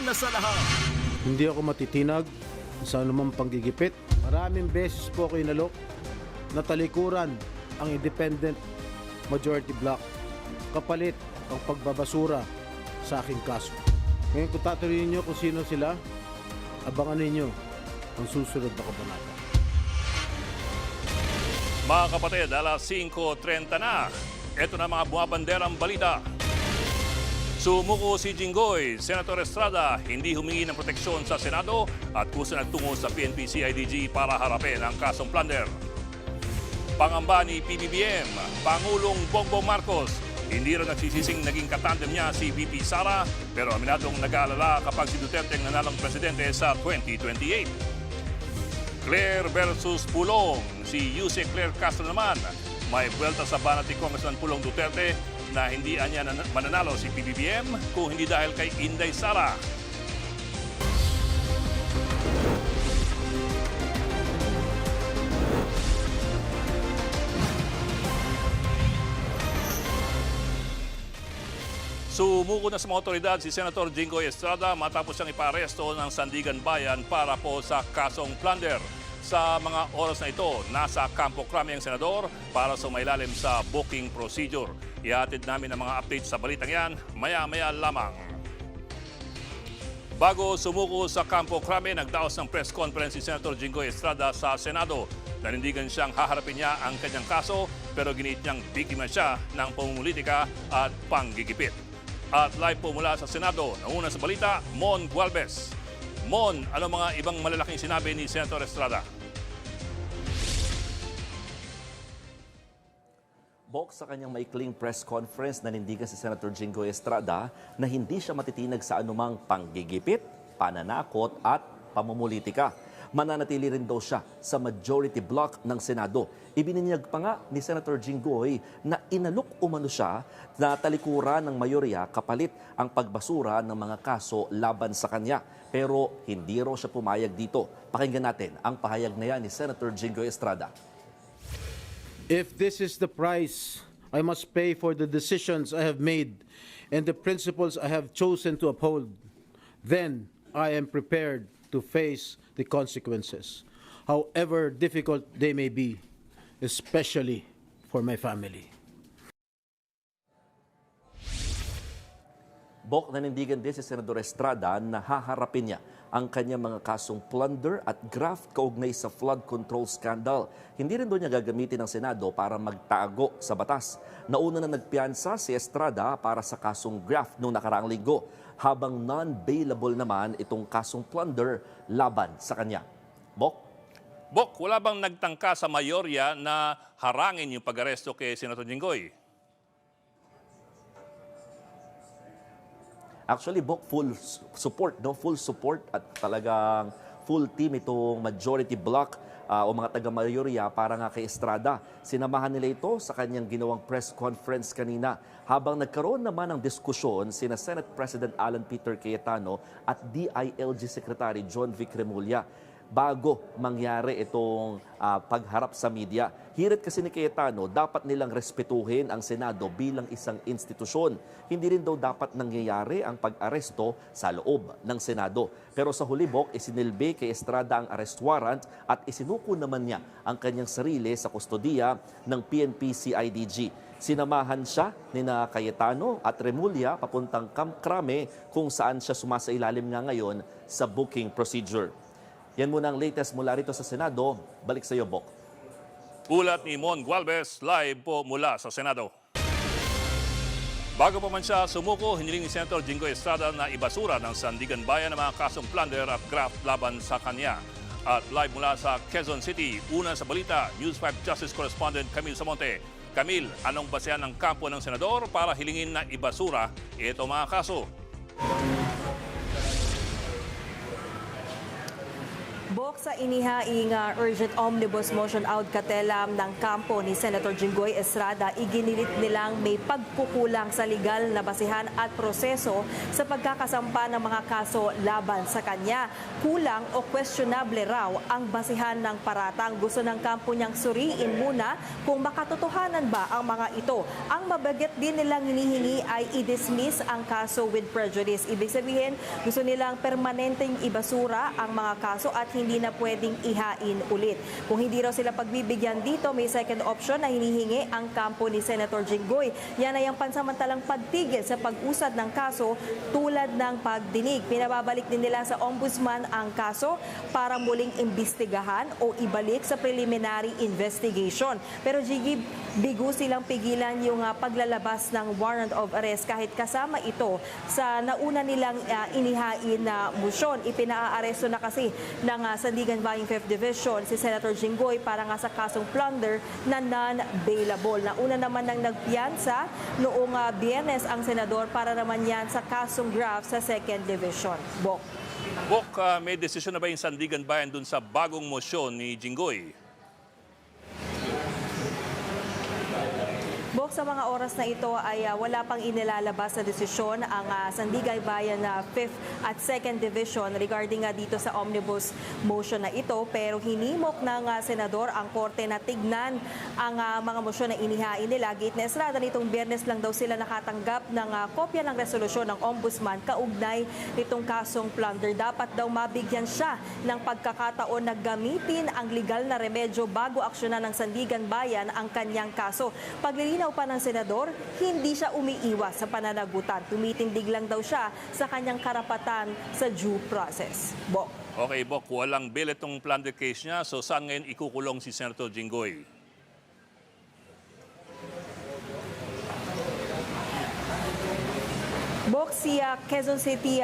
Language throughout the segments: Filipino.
una sa lahat. Hindi ako matitinag sa anumang panggigipit. Maraming beses po ako inalok na talikuran ang independent majority bloc. Kapalit ang pagbabasura sa aking kaso. Ngayon kung tatuloyin niyo kung sino sila, abangan ninyo ang susunod na kabanata. Mga kapatid, alas 5:30 na. Ito na mga bumabanderang balita. Sumuko si Jinggoy, Senator Estrada hindi humingi ng proteksyon sa Senado at kusa nagtungo sa PNP-CIDG para harapin ang kasong plunder. Pangamba ni PBBM, Pangulong Bongbong Marcos, hindi rin nagsisising naging katandem niya si VP Sara pero aminadong nag-aalala kapag si Duterte ang nanalong presidente sa 2028. Claire versus Pulong. Si Yuse Claire Castro naman may buwelta sa banat ni Congressman Pulong Duterte na hindi anya mananalo si PBBM kung hindi dahil kay Inday Sara. Sumuko na sa mga otoridad si Senator Jinggoy Estrada matapos siyang iparesto ng Sandigan Bayan para po sa kasong plunder. Sa mga oras na ito, nasa Campo Crame ang senador para sumailalim sa booking procedure. Ihatid namin ang mga updates sa balitang yan maya-maya lamang. Bago sumuko sa Campo Crame, nagdaos ng press conference si Senator Jinggoy Estrada sa Senado. Nanindigan siyang haharapin niya ang kanyang kaso pero giniit niyang biktima siya ng pamumulitika at panggigipit. At live po mula sa Senado, nauna sa balita, Mon Gualvez. Mon, ano mga ibang malalaking sinabi ni Senator Estrada? Bok, sa kanyang maikling press conference, nanindigan si Senator Jinggoy Estrada na hindi siya matitinag sa anumang panggigipit, pananakot at pamumulitika. Mananatili rin daw siya sa majority block ng Senado. Ibininyag pa nga ni Senator Jinggoy na inalok umano siya na talikuran ng mayorya kapalit ang pagbasura ng mga kaso laban sa kanya. Pero hindi raw siya pumayag dito. Pakinggan natin ang pahayag na yan ni Senator Jinggoy Estrada. If this is the price I must pay for the decisions I have made and the principles I have chosen to uphold, then I am prepared to face the consequences, however difficult they may be, especially for my family. Bok, nanindigan din si Senador Estrada na haharapin niya ang kanyang mga kasong plunder at graft kaugnay sa flood control scandal. Hindi rin doon niya gagamitin ng Senado para magtago sa batas. Nauna na nagpiyansa si Estrada para sa kasong graft noong nakaraang linggo, habang non-bailable naman itong kasong plunder laban sa kanya. Bok? Bok, wala bang nagtangka sa mayorya na harangin yung pag-aresto kay Senator Jinggoy? Actually, Bok, full support at talagang full team itong majority block o mga taga-mayorya para nga kay Estrada. Sinamahan nila ito sa kanyang ginawang press conference kanina habang nagkaroon naman ng diskusyon sina Senate President Alan Peter Cayetano at DILG Secretary John Vic Remulla bago mangyari itong pagharap sa media. Hirit kasi ni Cayetano, dapat nilang respetuhin ang Senado bilang isang institusyon. Hindi rin daw dapat nangyayari ang pag-aresto sa loob ng Senado. Pero sa huli, Bok, isinilbi kay Estrada ang arrest warrant at isinuko naman niya ang kanyang sarili sa kustodiya ng PNP-CIDG. Sinamahan siya ni Cayetano at Remulla papuntang Camp Crame kung saan siya sumasailalim nga ngayon sa booking procedure. Yan muna ang latest mula rito sa Senado. Balik sa iyo, Bok. Ulat ni Mon Gualvez, live po mula sa Senado. Bago pa man siya sumuko, hiniling ni Senator Jinggoy Estrada na ibasura ng Sandigan Bayan ang mga kasong plunder at graft laban sa kanya. At live mula sa Quezon City, una sa balita, News 5 Justice Correspondent Camille Samonte. Camille, anong basehan ng kampo ng senador para hilingin na ibasura ito mga kaso? Bok, Sa inihaing urgent omnibus motion out katelam ng kampo ni Senator Jinggoy Estrada, iginilit nilang may pagkukulang sa legal na basihan at proseso sa pagkakasampa ng mga kaso laban sa kanya. Kulang o questionable raw ang basihan ng paratang. Gusto ng kampo niyang suriin muna kung makatotohanan ba ang mga ito. Ang mabagat din nilang hinihingi ay i-dismiss ang kaso with prejudice. Ibig sabihin, gusto nilang permanenteng ibasura ang mga kaso at hindi na pwedeng ihain ulit. Kung hindi raw sila pagbibigyan dito, may second option na hinihingi ang kampo ni Senator Jinggoy. Yan ay ang pansamantalang pagtigil sa pag-usad ng kaso tulad ng pagdinig. Pinababalik din nila sa ombudsman ang kaso para muling imbestigahan o ibalik sa preliminary investigation. Pero Gigi, bigo silang pigilan yung paglalabas ng warrant of arrest kahit kasama ito sa nauna nilang inihain na musyon. Ipinaaresto na kasi ng Sandigan Bayang 5th Division si Senator Jinggoy para nga sa kasong plunder na non-bailable. Nauna naman ng nagpiyansa noong Biyernes ang senador para naman yan sa kasong graft sa 2nd Division. Bok. May desisyon na ba yung Sandigan Bayan dun sa bagong mosyon ni Jinggoy? Bok, sa mga oras na ito ay wala pang inilalabas na desisyon ang Sandigan Bayan na 5th at 2nd Division regarding dito sa omnibus motion na ito. Pero hinimok ng senador ang korte na tignan ang mga motion na inihain nila. Gate ni Estrada, nitong Biyernes lang daw sila nakatanggap ng kopya ng resolusyon ng ombudsman kaugnay nitong kasong plunder. Dapat daw mabigyan siya ng pagkakataon na gamitin ang legal na remedyo bago aksyonan ng Sandigan Bayan ang kanyang kaso. Paglilinaw pa ng senador, hindi siya umiiwas sa pananagutan. Tumitindig lang daw siya sa kanyang karapatan sa due process. Bok. Okay, Bok, walang bail itong plunder case niya. So saan ngayon ikukulong si Senator Jinggoy? Bok, si Quezon City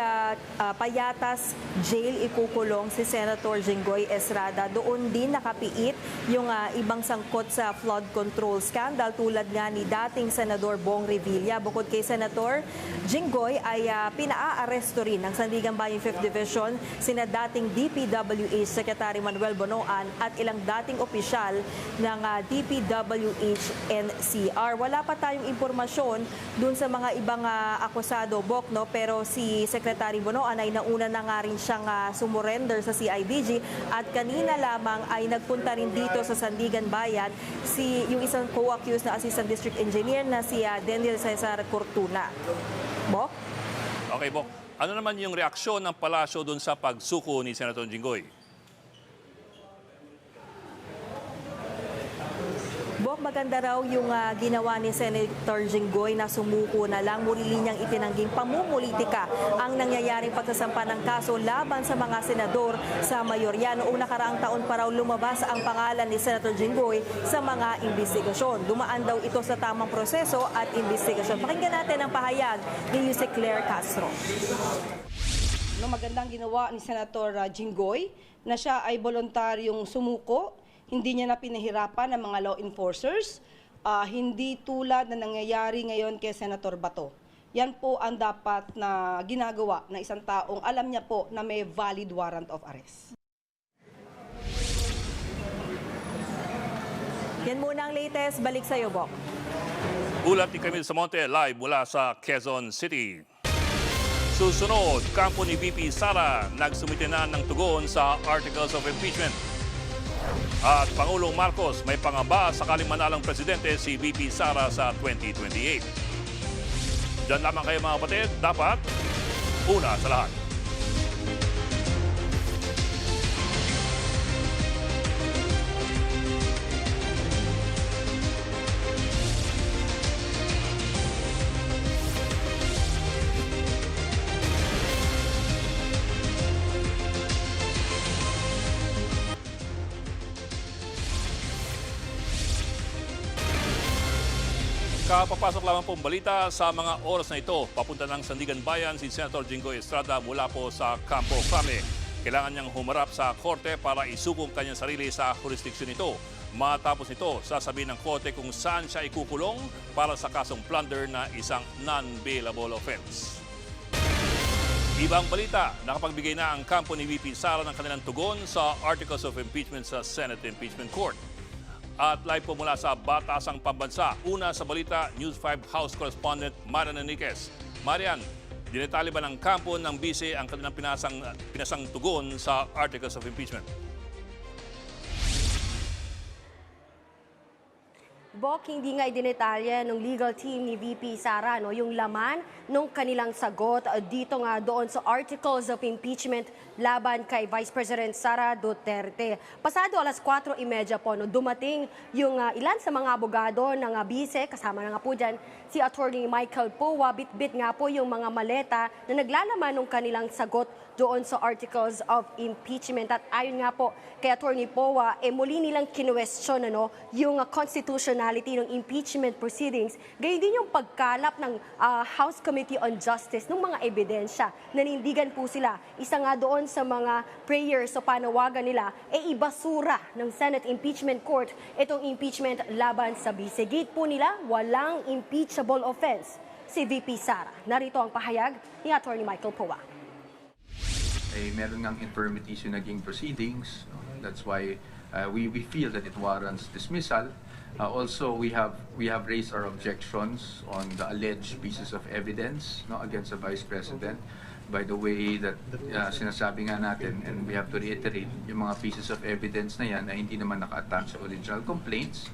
Payatas Jail ikukulong si Senator Jinggoy Estrada. Doon din nakapiit yung ibang sangkot sa flood control scandal tulad nga ni dating Senador Bong Revilla. Bukod kay Senator Jinggoy ay pinaaresto rin ng Sandigan Bayang 5th Division sina dating DPWH Secretary Manuel Bonoan at ilang dating opisyal ng DPWH NCR. Wala pa tayong impormasyon dun sa mga ibang akusado, Bok, no? Pero si Secretary Bonoan ay nauna na nga rin siyang sumurrender sa CIDG at kanina lamang ay nagpunta rin dito sa Sandigan Bayan yung isang co-accused na Assistant District Engineer na si Daniel Cesar Cortuna. Bok? Okay, Bok. Ano naman yung reaksyon ng palasyo dun sa pagsuko ni Senator Jinggoy? Bok, maganda raw yung ginawa ni Senator Jinggoy na sumuko na lang. Muli niyang itinangging pamumulitika ang nangyayaring pagsasampa ng kaso laban sa mga senador sa mayorya. Noong nakaraang taon pa raw lumabas ang pangalan ni Senator Jinggoy sa mga investigasyon. Dumaan daw ito sa tamang proseso at investigasyon. Pakinggan natin ang pahayag ni Yuse Claire Castro. Magandang ginawa ni Senator Jinggoy na siya ay voluntaryong sumuko. Hindi niya na pinahirapan ng mga law enforcers, hindi tulad na nangyayari ngayon kay Senator Bato. Yan po ang dapat na ginagawa ng isang taong alam niya po na may valid warrant of arrest. Yan muna ang latest. Balik sa iyo, Bok. Ulat ni Camille Samonte live mula sa Quezon City. Susunod, kampo ni VP Sara nagsumite na ng tugon sa Articles of Impeachment. At Pangulong Marcos may pangamba sakaling manalang presidente si VP Sara sa 2028. Diyan lamang kayo mga kapatid, dapat una sa lahat. Kapapasok lamang pong balita sa mga oras na ito. Papunta ng Sandigan Bayan si Senator Jinggoy Estrada mula po sa Campo Crame. Kailangan niyang humarap sa korte para isukong kanyang sarili sa jurisdiksyon nito. Matapos nito, sasabihin ng korte kung saan siya ikukulong para sa kasong plunder na isang non-bailable offense. Ibang balita, nakapagbigay na ang kampo ni VP Sara ng kanilang tugon sa Articles of Impeachment sa Senate Impeachment Court. At live po mula sa Batasang Pambansa, una sa balita, News 5 House Correspondent Marian Enriquez. Marian, dinetali ba ng kampo ng BC ang kanilang pinasang tugon sa Articles of Impeachment? Bok, hindi nga idinetalya ng legal team ni VP Sara yung laman ng kanilang sagot dito nga doon sa Articles of Impeachment laban kay Vice President Sara Duterte. Pasado alas 4:30 po dumating yung ilan sa mga abogado ng BICE, kasama na nga po dyan si Attorney Michael Powa, bitbit nga po yung mga maleta na naglalaman ng kanilang sagot doon sa Articles of Impeachment. At ayon nga po kay Attorney Powa, muli nilang kinuwestiyon yung constitutionality ng impeachment proceedings, gayon din yung pagkalap ng House Committee on Justice ng mga ebidensya. Nanindigan po sila, isa nga doon sa mga prayers o panawagan nila, ibasura ng Senate Impeachment Court itong impeachment laban sa BICE. Gate po nila, walang impeachable offense si VP Sara. Narito ang pahayag ni Attorney Michael Powa. Meron ngang infirmities yung naging proceedings. That's why we feel that it warrants dismissal. Also, we have raised our objections on the alleged pieces of evidence against the Vice President. By the way that sinasabi nga natin, and we have to reiterate, yung mga pieces of evidence na yan ay hindi naman naka-attach sa original complaints.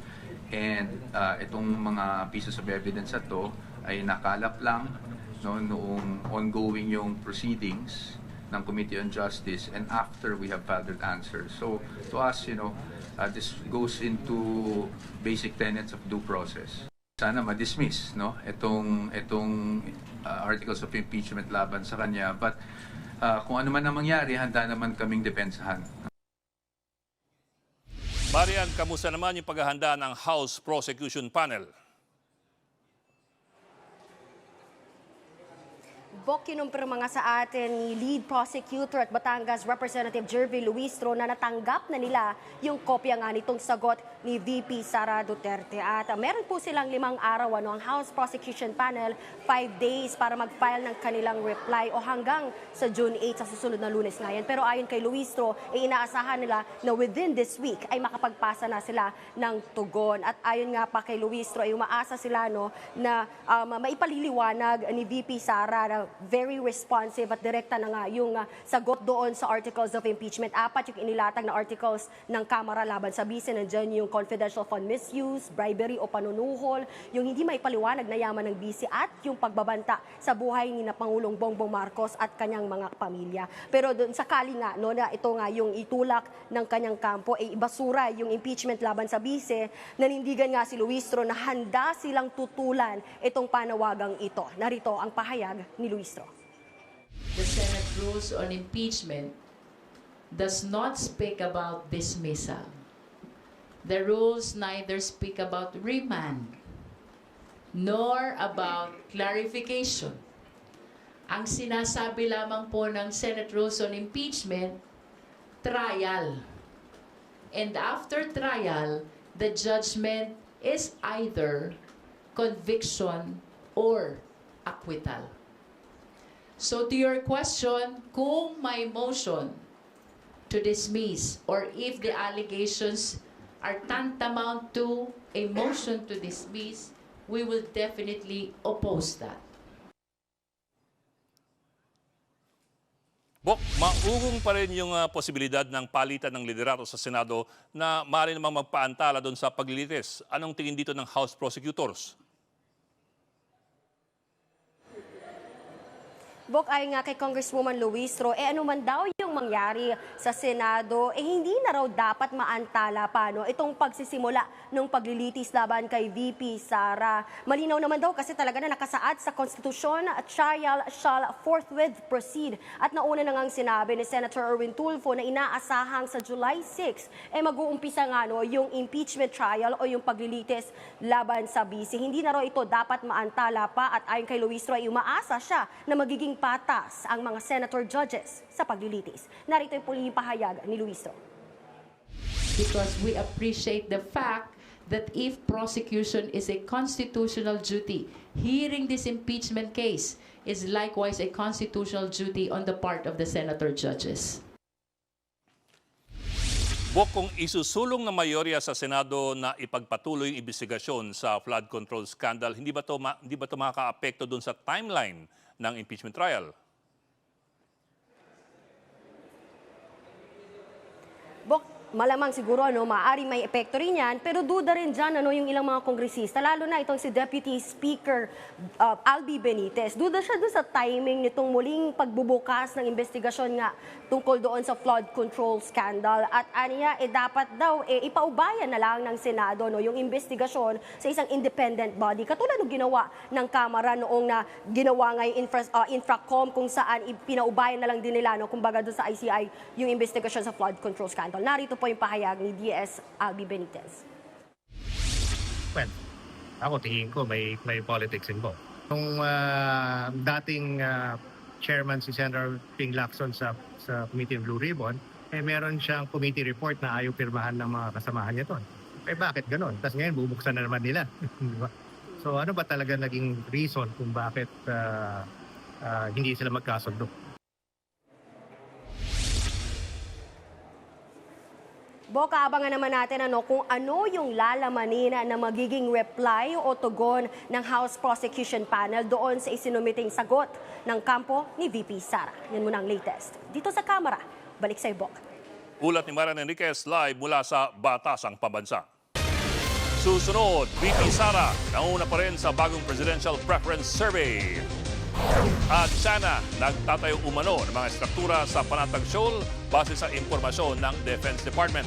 And itong mga pieces of evidence na to ay nakalap lang noong ongoing yung proceedings ng Committee on Justice and after we have filed answers. So to us, this goes into basic tenets of due process. Sana ma-dismiss itong Articles of Impeachment laban sa kanya. But kung ano man ang mangyari, handa naman kaming depensahan. Marian, kamusta naman yung paghahanda ng House Prosecution Panel? Bok, kinumpirma nga sa atin ni Lead Prosecutor at Batangas Representative Jervy Luistro na natanggap na nila yung kopya nga nitong sagot ni VP Sara Duterte. At meron po silang 5 araw ang House Prosecution Panel, 5 days para mag-file ng kanilang reply o hanggang sa June 8 sa susunod na Lunes nga yan. Pero ayon kay Luistro, inaasahan nila na within this week ay makapagpasa na sila ng tugon. At ayon nga pa kay Luistro, ay umaasa sila na maipaliliwanag ni VP Sara na very responsive at direkta na nga yung sagot doon sa Articles of Impeachment. 4 yung inilatag na articles ng Kamara laban sa BICE. Nandiyan yung confidential fund misuse, bribery o panunuhol, yung hindi maipaliwanag na yaman ng BICE at yung pagbabanta sa buhay ni na Pangulong Bongbong Marcos at kanyang mga pamilya. Pero doon sakali nga na ito nga yung itulak ng kanyang kampo ibasura yung impeachment laban sa BICE, nanindigan nga si Luistro na handa silang tutulan itong panawagang ito. Narito ang pahayag ni Luistro. The Senate rules on impeachment does not speak about dismissal. The rules neither speak about remand nor about clarification. Ang sinasabi lamang po ng Senate rules on impeachment, trial. And after trial, the judgment is either conviction or acquittal. So to your question, kung may motion to dismiss or if the allegations are tantamount to a motion to dismiss, we will definitely oppose that. Bok, maugong pa rin yung posibilidad ng palitan ng liderato sa Senado na maaari namang magpaantala doon sa paglilitis. Anong tingin dito ng House Prosecutors? Bok, ayon nga kay Congresswoman Luistro, ano man daw yung mangyari sa Senado, hindi na raw dapat maantala pa itong pagsisimula ng paglilitis laban kay VP Sara. Malinaw naman daw kasi talaga na nakasaad sa konstitusyon, trial shall forthwith proceed. At nauna na ngang sinabi ni Senator Erwin Tulfo na inaasahang sa July 6 mag-uumpisa nga yung impeachment trial o yung paglilitis laban sa BC. Hindi na raw ito dapat maantala pa at ayon kay Luistro ay umaasa siya na magiging patas ang mga senator judges sa paglilitis. Narito yung pahayag ni Luistro. Because we appreciate the fact that if prosecution is a constitutional duty, hearing this impeachment case is likewise a constitutional duty on the part of the senator judges. Bok, kung isusulong ng mayorya sa Senado na ipagpatuloy yung investigasyon sa flood control scandal, hindi ba to makaka-apekto dun sa timeline ng impeachment trial? Bok, malamang siguro maaari may epekto rin yan, pero duda rin dyan yung ilang mga kongresista, lalo na itong si Deputy Speaker Albi Benitez. Duda siya doon sa timing nitong muling pagbubukas ng investigasyon nga tungkol doon sa flood control scandal. At aniya, dapat daw ipaubayan na lang ng Senado yung investigasyon sa isang independent body. Katulad ng ginawa ng Kamara noong na ginawa nga yung Infracom, kung saan pinaubayan na lang din nila, kumbaga doon sa ICI, yung investigasyon sa flood control scandal. Narito po yung pahayag ni DS Albi Benitez. Well, ako tingin ko may politics involved. Nung dating chairman si Senator Ping Lacson sa Committee on Blue Ribbon, meron siyang committee report na ayaw pirmahan ng mga kasamahan niya doon. Bakit ganon? Tapos ngayon bubuksan na naman nila. So ano ba talaga naging reason kung bakit hindi sila magkasundo? Bok, abangan naman natin kung ano yung lalamanin na magiging reply o tugon ng House Prosecution Panel doon sa isinumiting sagot ng kampo ni VP Sara. Yan muna ang latest. Dito sa Kamara, balik sa Bok. Ulat ni Marian Enriquez live mula sa Batasang Pambansa. Susunod, VP Sara, nauna pa rin sa bagong Presidential Preference Survey. At sana nagtatayo umano ng mga struktura sa Panatag Shoal base sa impormasyon ng Defense Department.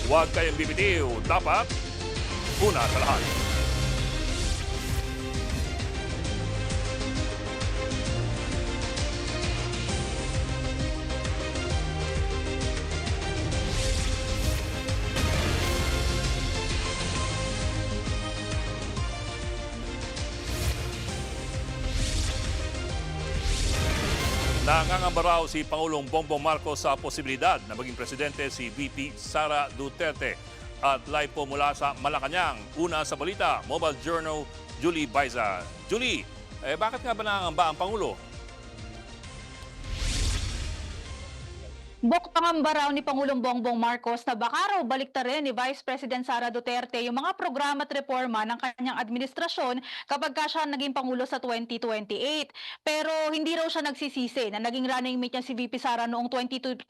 Huwag kayong bibitiw, dapat una sa lahat. Nangangamba raw si Pangulong Bongbong Marcos sa posibilidad na maging presidente si VP Sara Duterte. At live po mula sa Malacanang, una sa balita, Mobile Journal, Julie Baiza. Julie, bakit nga ba nangangamba ang Pangulo? Bok, pangamba raw ni Pangulong Bongbong Marcos na baka raw baliktarin ni Vice President Sara Duterte yung mga programa at reforma ng kanyang administrasyon kapag siya naging Pangulo sa 2028. Pero hindi raw siya nagsisisi na naging running mate niya si VP Sara noong 2022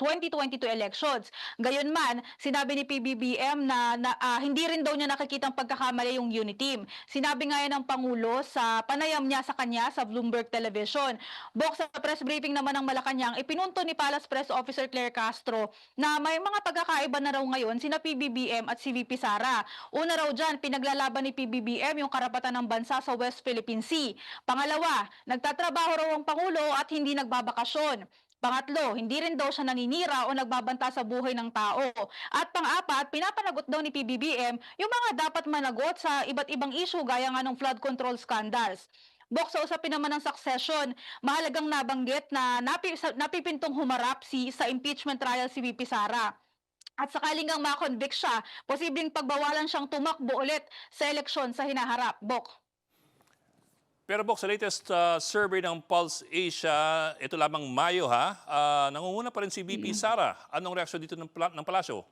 elections. Gayunman, sinabi ni PBBM na hindi rin daw niya nakikitang pagkakamali yung unity team. Sinabi nga yan ng Pangulo sa panayam niya sa kanya sa Bloomberg Television. Bok, sa press briefing naman ng Malacanang, ipinunto ni Palace Press Officer Claire Castro na may mga pagkakaiba na raw ngayon sina PBBM at si VP Sara. Una raw dyan, pinaglalaban ni PBBM yung karapatan ng bansa sa West Philippine Sea. Pangalawa, nagtatrabaho raw ang Pangulo at hindi nagbabakasyon. Pangatlo, hindi rin daw siya naninira o nagbabanta sa buhay ng tao. At pang-apat, pinapanagot daw ni PBBM yung mga dapat managot sa iba't ibang issue gaya nga ng flood control scandals. Bok, sa usapin naman ng succession, mahalagang nabanggit na napipintong humarap sa impeachment trial si VP Sara. At sakaling ang makonvict siya, posibleng pagbawalan siyang tumakbo ulit sa eleksyon sa hinaharap. Bok. Pero Bok, sa latest survey ng Pulse Asia, ito lamang Mayo nangunguna pa rin si VP Sara. Anong reaksyon dito ng Palasyo?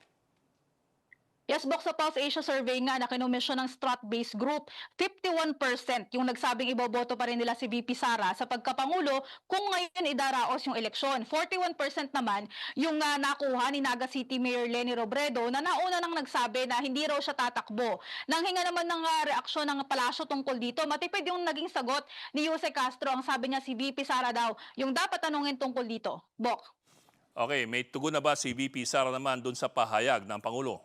Yes, Bok, sa Pulse Asia survey nga na kinomisyon ng Strat-based group, 51% yung nagsabing iboboto pa rin nila si VP Sara sa pagkapangulo kung ngayon idaraos yung eleksyon. 41% naman yung nakuha ni Naga City Mayor Leni Robredo na nauna nang nagsabi na hindi raw siya tatakbo. Nanghinga naman ng reaksyon ng palasyo tungkol dito, matipid yung naging sagot ni Jose Castro. Ang sabi niya si VP Sara daw yung dapat tanungin tungkol dito. Bok. Okay, may tugon na ba si VP Sara naman dun sa pahayag ng Pangulo?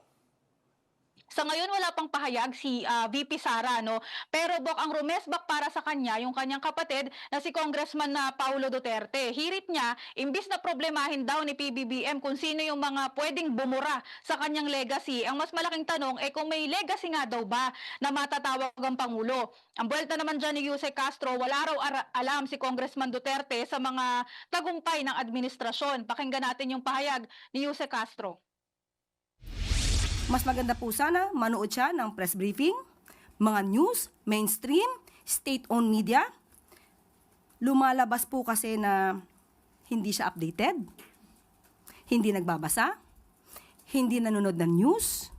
Sa ngayon wala pang pahayag si VP Sara, no? Pero Bok, ang rumesbak para sa kanya yung kanyang kapatid na si Congressman Paulo Duterte. Hirit niya, imbis na problemahin daw ni PBBM kung sino yung mga pwedeng bumura sa kanyang legacy. Ang mas malaking tanong kung may legacy nga daw ba na matatawag ang Pangulo. Ang buwelta naman dyan ni Jose Castro, wala raw alam si Congressman Duterte sa mga tagumpay ng administrasyon. Pakinggan natin yung pahayag ni Jose Castro. Mas maganda po sana manood siya ng press briefing, mga news, mainstream, state-owned media. Lumalabas po kasi na hindi siya updated, hindi nagbabasa, hindi nanonood ng news.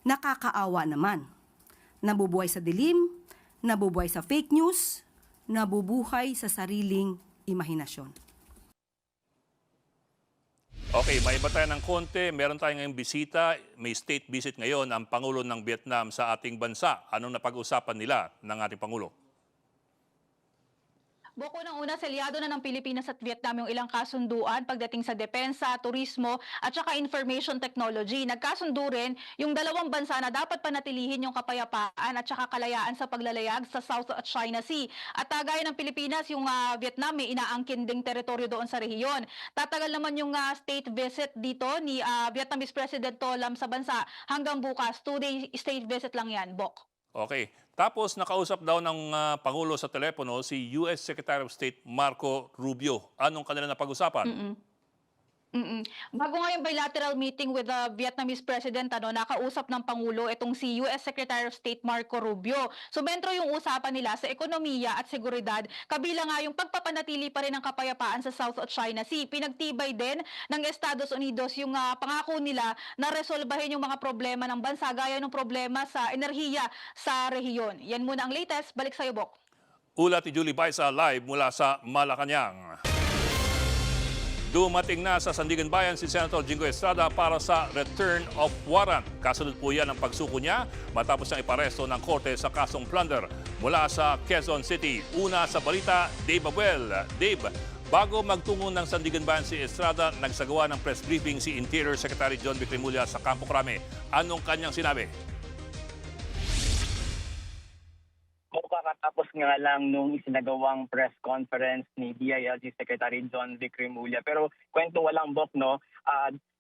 Nakakaawa naman. Nabubuhay sa dilim, nabubuhay sa fake news, nabubuhay sa sariling imahinasyon. Okay, may iba tayo ng konti. Meron tayong ngayong bisita. May state visit ngayon ang Pangulo ng Vietnam sa ating bansa. Anong napag-usapan nila ng ating Pangulo? Boko ng una, selyado na ng Pilipinas at Vietnam yung ilang kasunduan pagdating sa depensa, turismo at saka information technology. Nagkasundo rin yung dalawang bansa na dapat panatilihin yung kapayapaan at saka kalayaan sa paglalayag sa South China Sea. At gaya ng Pilipinas, yung Vietnam may inaangkin ding teritoryo doon sa rehiyon. Tatagal naman yung state visit dito ni Vietnamese President To Lam sa bansa hanggang bukas. 2-day state visit lang yan, Bok. Okay. Tapos nakausap daw ng Pangulo sa telepono si US Secretary of State Marco Rubio. Anong kanila napag-usapan? Bago nga yung bilateral meeting with the Vietnamese President, nakausap ng Pangulo itong si US Secretary of State Marco Rubio. So mentro yung usapan nila sa ekonomiya at seguridad, kabila nga yung pagpapanatili pa rin ng kapayapaan sa South China Sea. Pinagtibay din ng Estados Unidos yung pangako nila na resolbahin yung mga problema ng bansa, gaya ng problema sa enerhiya sa rehiyon. Yan muna ang latest. Balik sa iyo, Bok. Ulat ni Julie Baisa live mula sa Malacanang. Dumating na sa Sandigan Bayan si Senator Jinggoy Estrada para sa return of warrant. Kasunod po yan ang pagsuko niya matapos niyang iparesto ng korte sa kasong plunder. Mula sa Quezon City, una sa balita, Dave Abuel. Dave, bago magtungo ng Sandigan Bayan si Estrada, nagsagawa ng press briefing si Interior Secretary John Vic Remulla sa Campo Crame. Anong kanyang sinabi? Kakatapos nga lang nung isinagawang press conference ni DILG Secretary John Vic Remulla. Pero kwento walang bok, no?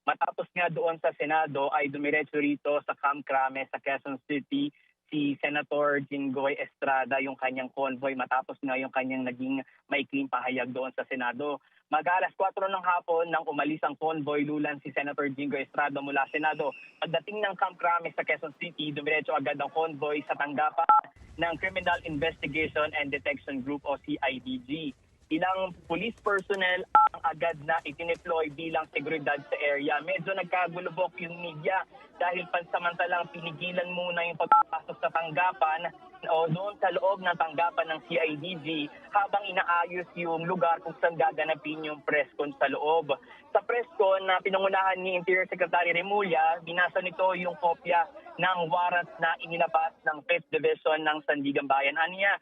Matapos nga doon sa Senado ay dumiretso rito sa Camp Crame sa Quezon City si Senator Jinggoy Estrada, yung kanyang convoy, matapos nga yung kanyang naging maikling pahayag doon sa Senado. Mag-alas 4 ng hapon nang umalis ang convoy, lulan si Senator Jinggoy Estrada mula Senado. Pagdating ng Camp Crame sa Quezon City, dumiretso agad ang convoy sa tanggapan ng Criminal Investigation and Detection Group o CIDG. Ilang police personnel ang agad na itineploy bilang seguridad sa area. Medyo nagkagulubok yung media dahil pansamantalang pinigilan muna yung pagpasok sa tanggapan o doon sa loob ng tanggapan ng CIDG habang inaayos yung lugar kung saan gaganapin yung press con sa loob. Sa press con na pinangunahan ni Interior Secretary Remulla, binasa nito yung kopya ng warrant na inilabas ng 5th Division ng Sandigan Bayan. Aniya,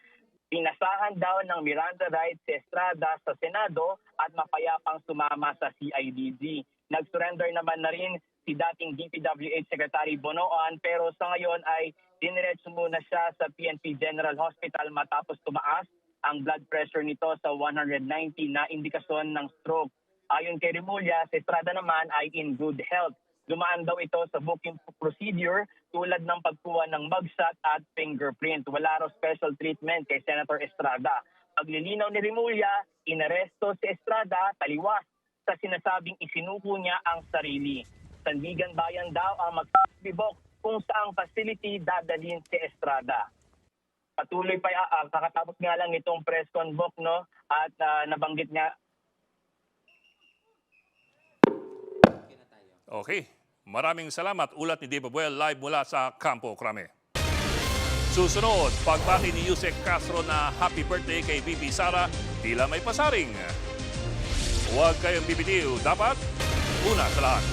pinasahan daw ng Miranda rights si Estrada sa Senado at mapayapang sumama sa CIDG. Nag-surrender naman na rin si dating DPWH Secretary Bonoan, pero sa ngayon ay diniretso muna siya sa PNP General Hospital matapos tumaas ang blood pressure nito sa 190 na indikasyon ng stroke. Ayon kay Remulla, si Estrada naman ay in good health. Dumaan daw ito sa booking procedure tulad ng pagkuha ng mugshot at fingerprint. Wala raw special treatment kay Senator Estrada. Paglilinaw ni Remulla, inaresto si Estrada taliwas sa sinasabing isinuko niya ang sarili. Sandigan Bayan daw ang magsasibok kung saang facility dadalhin si Estrada. Patuloy pa kakatapos nga lang itong press convoke, no, at nabanggit nga. Okay. Maraming salamat. Ulat ni Dave Abuel live mula sa Campo Crame. Susunod, pagbati ni Yusek Castro na happy birthday kay VP Sara, tila may pasaring. Huwag kayong bibitiw. Dapat, una sa lahat.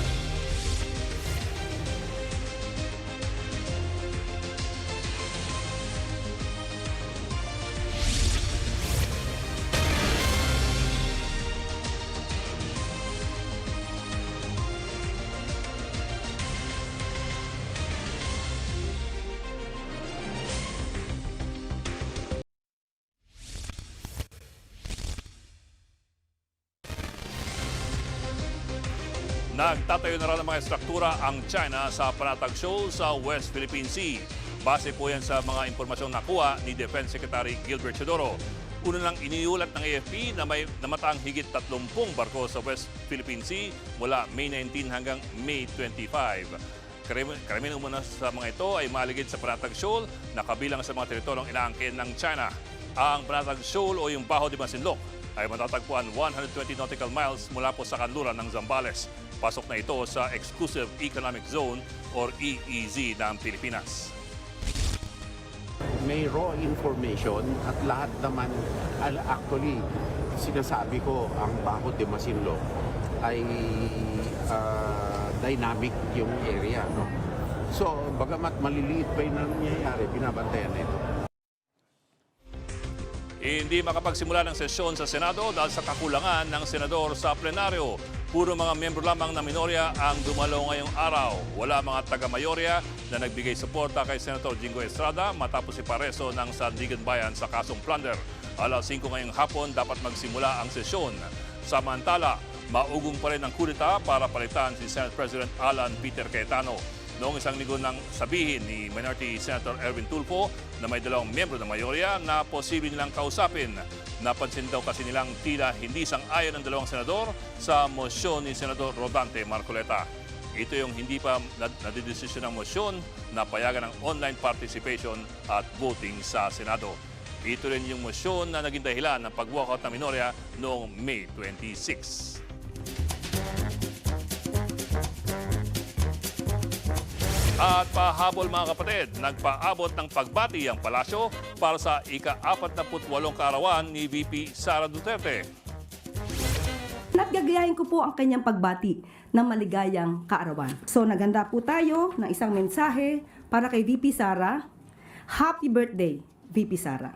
Nagtatayo na rin ng mga estruktura ang China sa Panatag Shoal sa West Philippine Sea. Base po yan sa mga impormasyong nakuha ni Defense Secretary Gilbert Chodoro. Una lang iniulat ng AFP na may namatang higit 30 barko sa West Philippine Sea mula May 19 hanggang May 25. Karamihan umuna sa mga ito ay maligid sa Panatag Shoal na kabilang sa mga teritoryong inaangkin ng China. Ang Panatag Shoal o yung Baho de Masinloc ay matatagpuan 120 nautical miles mula po sa kanluran ng Zambales. Pasok na ito sa Exclusive Economic Zone or EEZ ng Pilipinas. May raw information at lahat naman, actually, sinasabi ko ang Baho de Masinloc ay dynamic yung area. No? So, bagamat maliliit pa yung nangyayari, binabantayan na ito. Hindi makapagsimula ng sesyon sa Senado dahil sa kakulangan ng senador sa plenaryo. Puro mga miyembro lamang ng minorya ang dumalo ngayong araw. Wala mga taga-mayorya na nagbigay suporta kay Senator Jinggoy Estrada matapos ipareso ng Sandigan Bayan sa kasong plunder. Alas 5 ngayong hapon dapat magsimula ang sesyon. Samantala, maugong pa rin ang kudeta para palitan si Senate President Alan Peter Cayetano. Noong isang linggo nang sabihin ni Minority Senator Erwin Tulfo na may 2 miyembro ng mayorya na posible nilang kausapin. Napansin daw kasi nilang tila hindi sang-ayon ng 2 senador sa mosyon ni Senador Rodante Marcoleta. Ito yung hindi pa nadidesisyon ng mosyon na payagan ng online participation at voting sa Senado. Ito rin yung mosyon na naging dahilan ng pag-walkout ng minorya noong May 26. At pahabol mga kapatid, nagpaabot ng pagbati ang palasyo para sa ika-48 kaarawan ni VP Sara Duterte. At gagayahin ko po ang kanyang pagbati ng maligayang kaarawan. So naghanda po tayo ng isang mensahe para kay VP Sara. Happy birthday, VP Sara.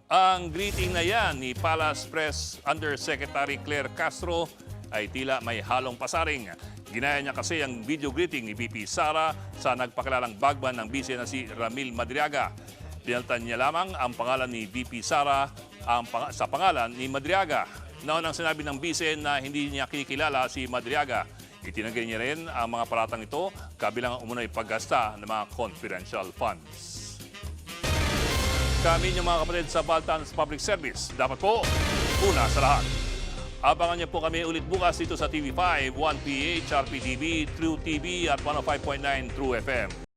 Ang greeting na yan ni Palace Press Undersecretary Claire Castro ay tila may halong pasaring. Ginaya niya kasi ang video greeting ni VP Sara sa nagpakilalang bagman ng bise na si Ramil Madriaga. Pinalitan niya lamang ang pangalan ni VP Sara sa pangalan ni Madriaga. Naunang sinabi ng bise na hindi niya kinikilala si Madriaga. Itinagay niya rin ang mga paratang ito kabilang umunay paggasta ng mga confidential funds. Kami niyo mga kapatid sa Baltans Public Service. Dapat po, una sa lahat. Abangan niyo po kami ulit bukas dito sa TV5, 1PH, RPTV, True TV at 105.9 True FM.